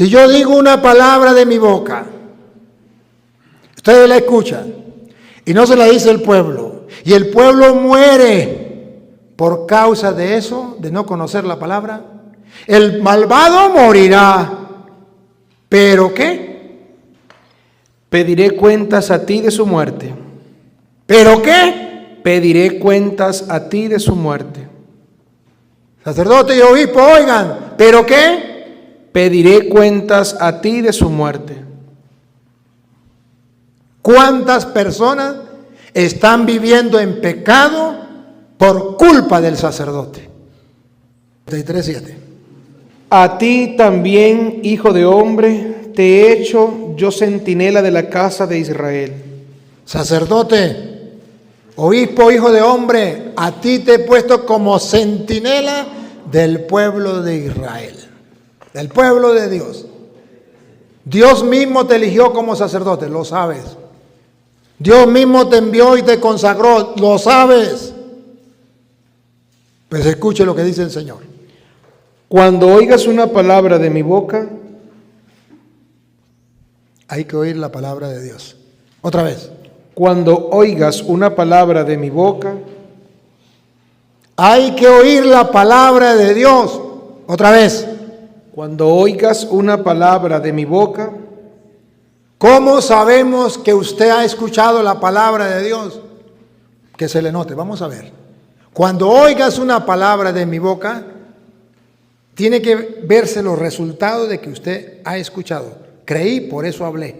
Si yo digo una palabra de mi boca, ustedes la escuchan y no se la dice el pueblo, y el pueblo muere por causa de eso, de no conocer la palabra, el malvado morirá. ¿Pero qué? Pediré cuentas a ti de su muerte. ¿Pero qué? Pediré cuentas a ti de su muerte. Sacerdote y obispo, oigan, ¿pero qué? Pediré cuentas a ti de su muerte. ¿Cuántas personas están viviendo en pecado por culpa del sacerdote? 33:7. A ti también, hijo de hombre, te he hecho yo centinela de la casa de Israel. Sacerdote, obispo, hijo de hombre, a ti te he puesto como centinela del pueblo de Israel, del pueblo de Dios. Dios mismo te eligió como sacerdote, lo sabes. Dios mismo te envió y te consagró, lo sabes. Pues escuche lo que dice el Señor. Cuando oigas una palabra de mi boca, hay que oír la palabra de Dios. Otra vez. Cuando oigas una palabra de mi boca, hay que oír la palabra de Dios. Otra vez. Cuando oigas una palabra de mi boca, ¿cómo sabemos que usted ha escuchado la palabra de Dios? Que se le note, vamos a ver. Cuando oigas una palabra de mi boca, tiene que verse los resultados de que usted ha escuchado. Creí, por eso hablé.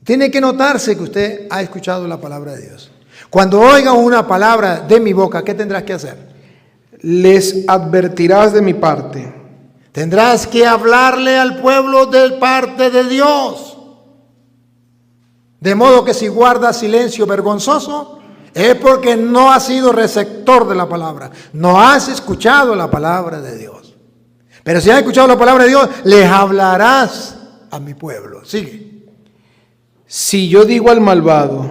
Tiene que notarse que usted ha escuchado la palabra de Dios. Cuando oiga una palabra de mi boca, ¿qué tendrás que hacer? Les advertirás de mi parte. Tendrás que hablarle al pueblo de parte de Dios. De modo que si guardas silencio vergonzoso, es porque no has sido receptor de la palabra. No has escuchado la palabra de Dios. Pero si has escuchado la palabra de Dios, les hablarás a mi pueblo. Sigue. Si yo digo al malvado,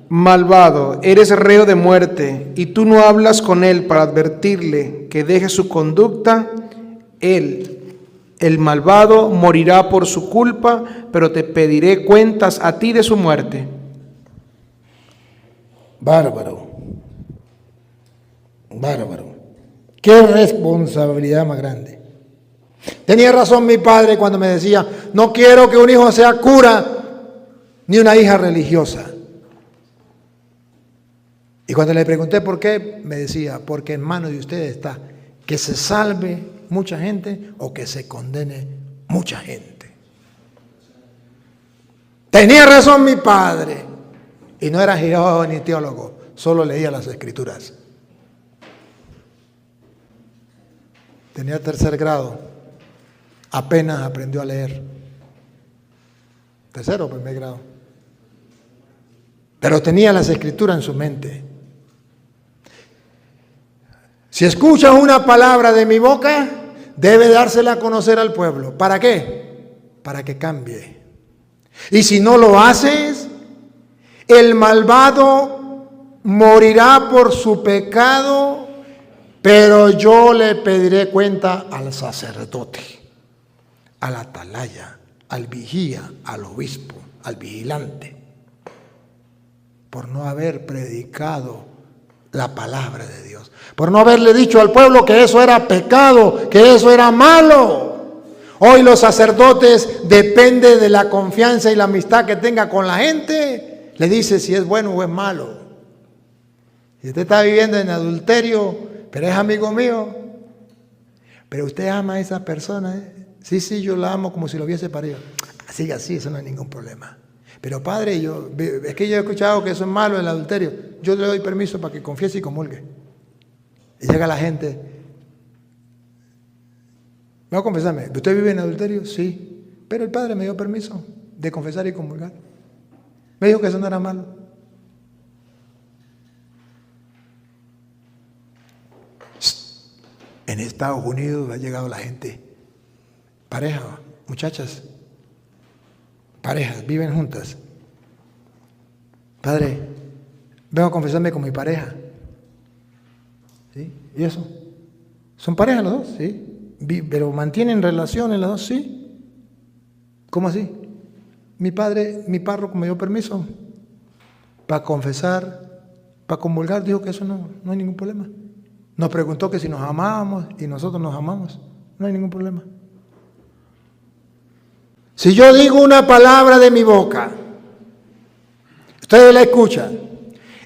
malvado, eres reo de muerte, y tú no hablas con él para advertirle que deje su conducta, él, el malvado, morirá por su culpa, pero te pediré cuentas a ti de su muerte. Bárbaro. Bárbaro. Qué responsabilidad más grande. Tenía razón mi padre cuando me decía, no quiero que un hijo sea cura ni una hija religiosa. Y cuando le pregunté por qué, me decía, porque en manos de ustedes está que se salve mucha gente o que se condene mucha gente. Tenía razón mi padre. Y no era geólogo ni teólogo, solo leía las escrituras. Tenía 3er grado, apenas aprendió a leer. 3er o 1er grado. Pero tenía las escrituras en su mente. Si escuchas una palabra de mi boca, debe dársela a conocer al pueblo. ¿Para qué? Para que cambie. Y si no lo haces, el malvado morirá por su pecado, pero yo le pediré cuenta al sacerdote, al atalaya, al vigía, al obispo, al vigilante, por no haber predicado la palabra de Dios, por no haberle dicho al pueblo que eso era pecado, que eso era malo. Hoy los sacerdotes, depende de la confianza y la amistad que tenga con la gente, le dice si es bueno o es malo. Si usted está viviendo en adulterio, pero es amigo mío, pero usted ama a esa persona, ¿eh? Sí, yo la amo como si lo hubiese parido. Siga así, eso no hay ningún problema. Pero padre, es que yo he escuchado que eso es malo, el adulterio. Yo le doy permiso para que confiese y comulgue. Y llega la gente. Me voy a confesarme. ¿Usted vive en adulterio? Sí. Pero el padre me dio permiso de confesar y comulgar. Me dijo que eso no era malo. En Estados Unidos ha llegado la gente. Pareja, muchachas. Parejas, viven juntas. Padre, vengo a confesarme con mi pareja. ¿Sí? ¿Y eso? ¿Son parejas los dos? Sí. pero mantienen relaciones las dos, sí. ¿Cómo así? Mi párroco me dio permiso para confesar, para comulgar, dijo que eso no hay ningún problema. Nos preguntó que si nos amábamos y nosotros nos amamos, no hay ningún problema. Si yo digo una palabra de mi boca, ustedes la escuchan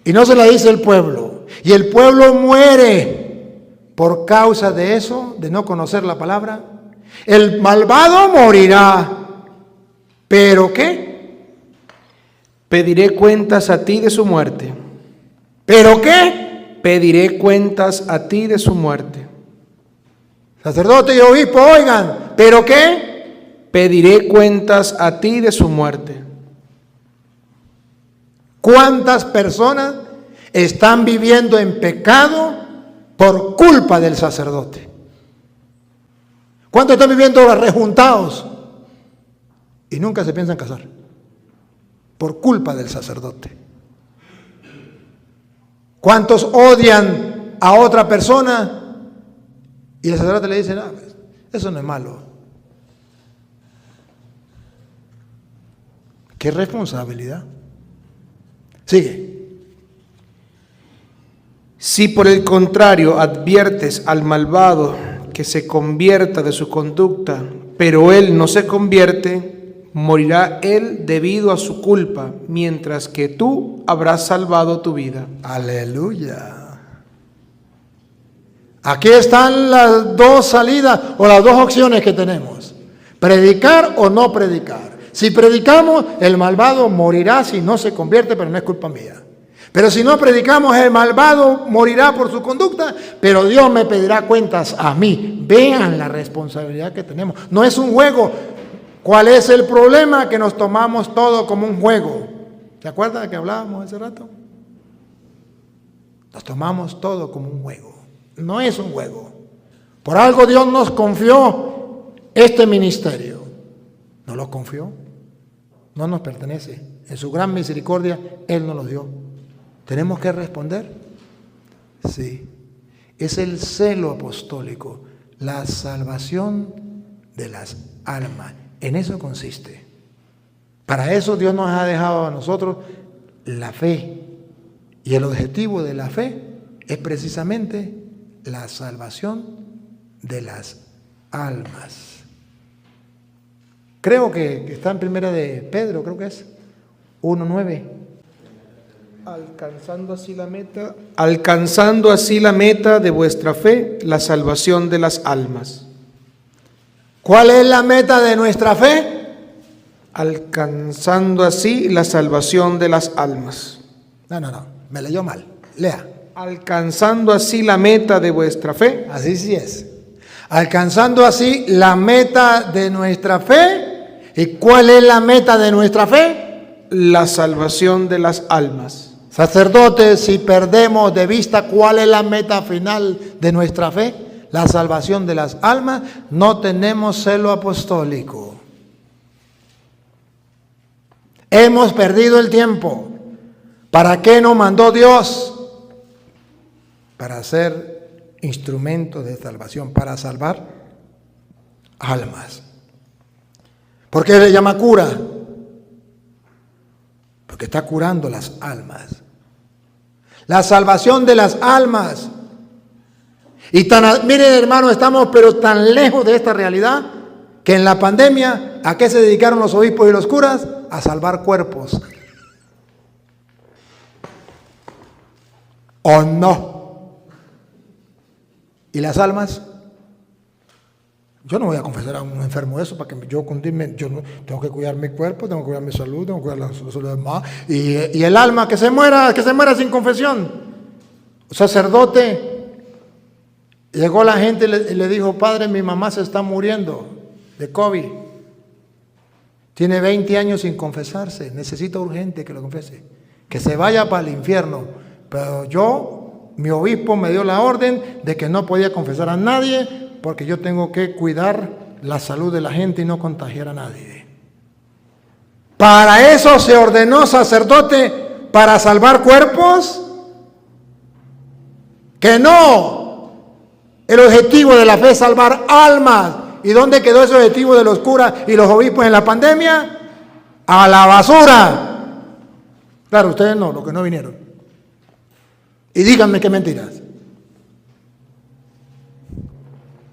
y no se la dice el pueblo, y el pueblo muere por causa de eso, de no conocer la palabra, el malvado morirá. ¿Pero qué? Pediré cuentas a ti de su muerte. ¿Pero qué? Pediré cuentas a ti de su muerte. Sacerdote y obispo, oigan, ¿pero qué? Pediré cuentas a ti de su muerte. ¿Cuántas personas están viviendo en pecado por culpa del sacerdote? ¿Cuántos están viviendo rejuntados y nunca se piensan casar? Por culpa del sacerdote. ¿Cuántos odian a otra persona y el sacerdote le dice, no, eso no es malo? ¿Qué responsabilidad? Sigue. Si por el contrario adviertes al malvado que se convierta de su conducta, pero él no se convierte, morirá él debido a su culpa, mientras que tú habrás salvado tu vida. Aleluya. Aquí están las dos salidas o las dos opciones que tenemos. Predicar o no predicar. Si predicamos, el malvado morirá si no se convierte, pero no es culpa mía. Pero si no predicamos, el malvado morirá por su conducta, pero Dios me pedirá cuentas a mí. Vean la responsabilidad que tenemos. No es un juego. ¿Cuál es el problema? Que nos tomamos todo como un juego. ¿Se acuerdan de que hablábamos hace rato? Nos tomamos todo como un juego. No es un juego. Por algo Dios nos confió este ministerio. ¿No lo confió? No nos pertenece. En su gran misericordia, Él nos lo dio. ¿Tenemos que responder? Sí. Es el celo apostólico, la salvación de las almas. En eso consiste. Para eso Dios nos ha dejado a nosotros la fe. Y el objetivo de la fe es precisamente la salvación de las almas. Creo que está en primera de Pedro, creo que es 1:9. Alcanzando así la meta de vuestra fe, la salvación de las almas. ¿Cuál es la meta de nuestra fe? Alcanzando así la salvación de las almas. No, me leyó mal. Lea. Alcanzando así la meta de vuestra fe. Así sí es. Alcanzando así la meta de nuestra fe. ¿Y cuál es la meta de nuestra fe? La salvación de las almas. Sacerdotes, si perdemos de vista cuál es la meta final de nuestra fe, la salvación de las almas, no tenemos celo apostólico. Hemos perdido el tiempo. ¿Para qué nos mandó Dios? Para ser instrumentos de salvación, para salvar almas. ¿Por qué le llama cura? Porque está curando las almas. La salvación de las almas. Y miren, hermano, estamos pero tan lejos de esta realidad que en la pandemia, ¿a qué se dedicaron los obispos y los curas? A salvar cuerpos. ¿O no? ¿Y las almas? Yo no voy a confesar a un enfermo eso para que yo no, tengo que cuidar mi cuerpo, tengo que cuidar mi salud, tengo que cuidar la salud de los demás. Y el alma que se muera sin confesión. Un sacerdote, llegó la gente y le dijo, padre, mi mamá se está muriendo de COVID. Tiene 20 años sin confesarse, necesita urgente que lo confiese. Que se vaya para el infierno. Pero mi obispo me dio la orden de que no podía confesar a nadie, porque yo tengo que cuidar la salud de la gente y no contagiar a nadie. ¿Para eso se ordenó sacerdote? ¿Para salvar cuerpos? ¡Que no! El objetivo de la fe es salvar almas. ¿Y dónde quedó ese objetivo de los curas y los obispos en la pandemia? A la basura. Claro, ustedes no, los que no vinieron. Y díganme qué mentiras.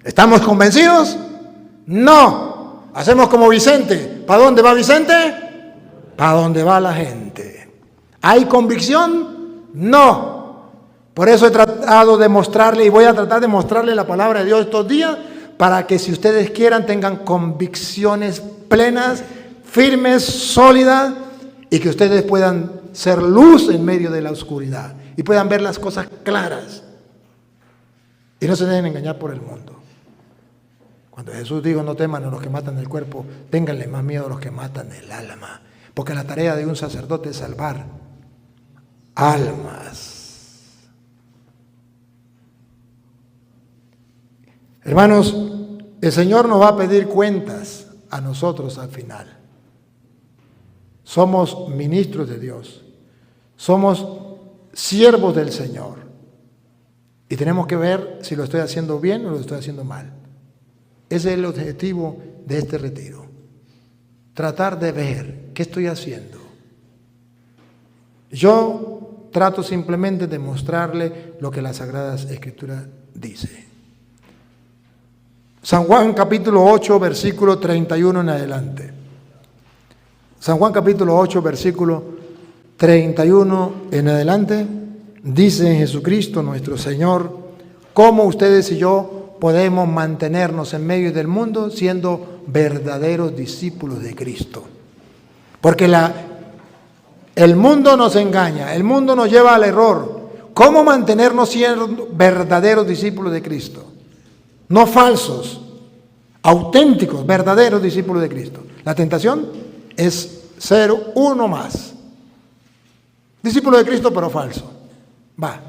¿Estamos convencidos? No. Hacemos como Vicente. ¿Para dónde va Vicente? Para dónde va la gente. ¿Hay convicción? No. Por eso he tratado de mostrarle y voy a tratar de mostrarle la palabra de Dios estos días para que si ustedes quieran tengan convicciones plenas, firmes, sólidas y que ustedes puedan ser luz en medio de la oscuridad y puedan ver las cosas claras y no se dejen engañar por el mundo. Cuando Jesús dijo no teman a los que matan el cuerpo, ténganle más miedo a los que matan el alma, porque la tarea de un sacerdote es salvar almas. Hermanos, el Señor nos va a pedir cuentas a nosotros al final. Somos ministros de Dios, somos siervos del Señor y tenemos que ver si lo estoy haciendo bien o lo estoy haciendo mal. Ese es el objetivo de este retiro, tratar de ver qué estoy haciendo. Yo trato simplemente de mostrarle lo que las Sagradas Escrituras dice. San Juan capítulo 8, versículo 31 en adelante. San Juan capítulo 8, versículo 31 en adelante, dice Jesucristo nuestro Señor, cómo ustedes y yo podemos mantenernos en medio del mundo siendo verdaderos discípulos de Cristo. Porque el mundo nos engaña, el mundo nos lleva al error. ¿Cómo mantenernos siendo verdaderos discípulos de Cristo? No falsos, auténticos, verdaderos discípulos de Cristo. La tentación es ser uno más. Discípulo de Cristo, pero falso. Va.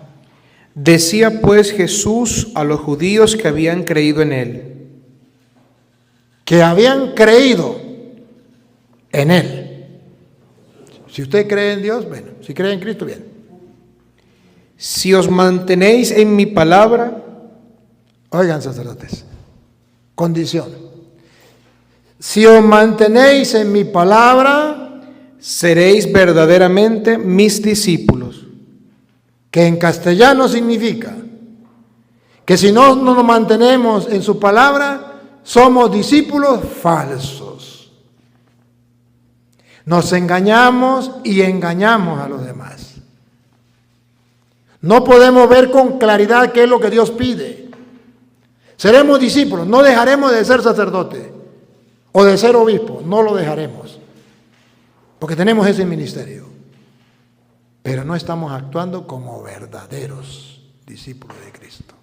Decía pues Jesús a los judíos que habían creído en él. Que habían creído en él. Si usted cree en Dios, bueno. Si cree en Cristo, bien. Si os mantenéis en mi palabra. Oigan, sacerdotes. Condición. Si os mantenéis en mi palabra, seréis verdaderamente mis discípulos. Que en castellano significa que si no nos mantenemos en su palabra, somos discípulos falsos. Nos engañamos y engañamos a los demás. No podemos ver con claridad qué es lo que Dios pide. Seremos discípulos, no dejaremos de ser sacerdote o de ser obispo, no lo dejaremos, porque tenemos ese ministerio. Pero no estamos actuando como verdaderos discípulos de Cristo.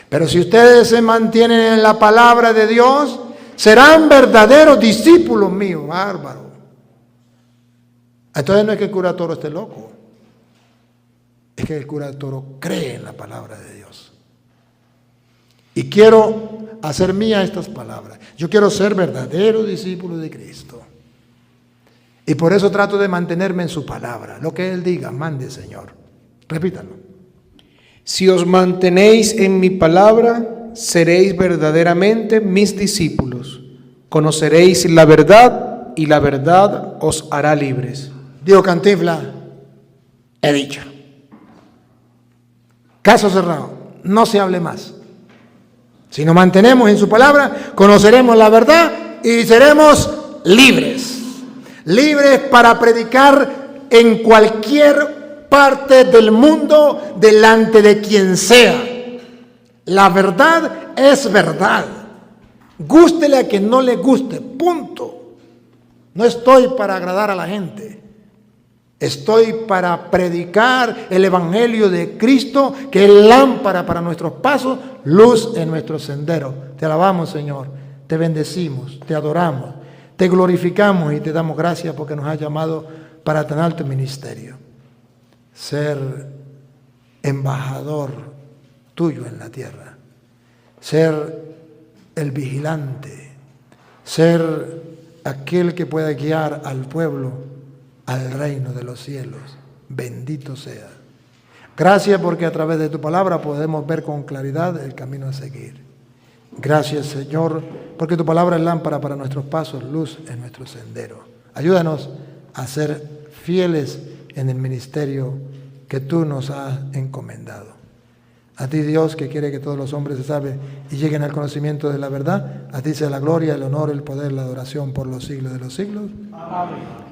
Pero si ustedes se mantienen en la palabra de Dios, serán verdaderos discípulos míos, bárbaro. Entonces no es que el cura Toro esté loco, es que el cura Toro cree en la palabra de Dios. Y quiero hacer mía estas palabras. Yo quiero ser verdadero discípulo de Cristo. Y por eso trato de mantenerme en su palabra. Lo que Él diga, mande, Señor. Repítalo. Si os mantenéis en mi palabra, seréis verdaderamente mis discípulos. Conoceréis la verdad y la verdad os hará libres. Dijo Cantinflas, he dicho. Caso cerrado, no se hable más. Si nos mantenemos en su palabra, conoceremos la verdad y seremos libres. Libres para predicar en cualquier parte del mundo, delante de quien sea. La verdad es verdad. Gústele a quien no le guste, punto. No estoy para agradar a la gente. Estoy para predicar el Evangelio de Cristo, que es lámpara para nuestros pasos, luz en nuestro sendero. Te alabamos, Señor. Te bendecimos, te adoramos, te glorificamos y te damos gracias porque nos has llamado para tan alto ministerio. Ser embajador tuyo en la tierra. Ser el vigilante. Ser aquel que pueda guiar al pueblo al reino de los cielos. Bendito sea. Gracias porque a través de tu palabra podemos ver con claridad el camino a seguir. Gracias, Señor, porque tu palabra es lámpara para nuestros pasos, luz en nuestro sendero. Ayúdanos a ser fieles en el ministerio que tú nos has encomendado. A ti, Dios, que quiere que todos los hombres se salven y lleguen al conocimiento de la verdad, a ti sea la gloria, el honor, el poder, la adoración por los siglos de los siglos. Amén.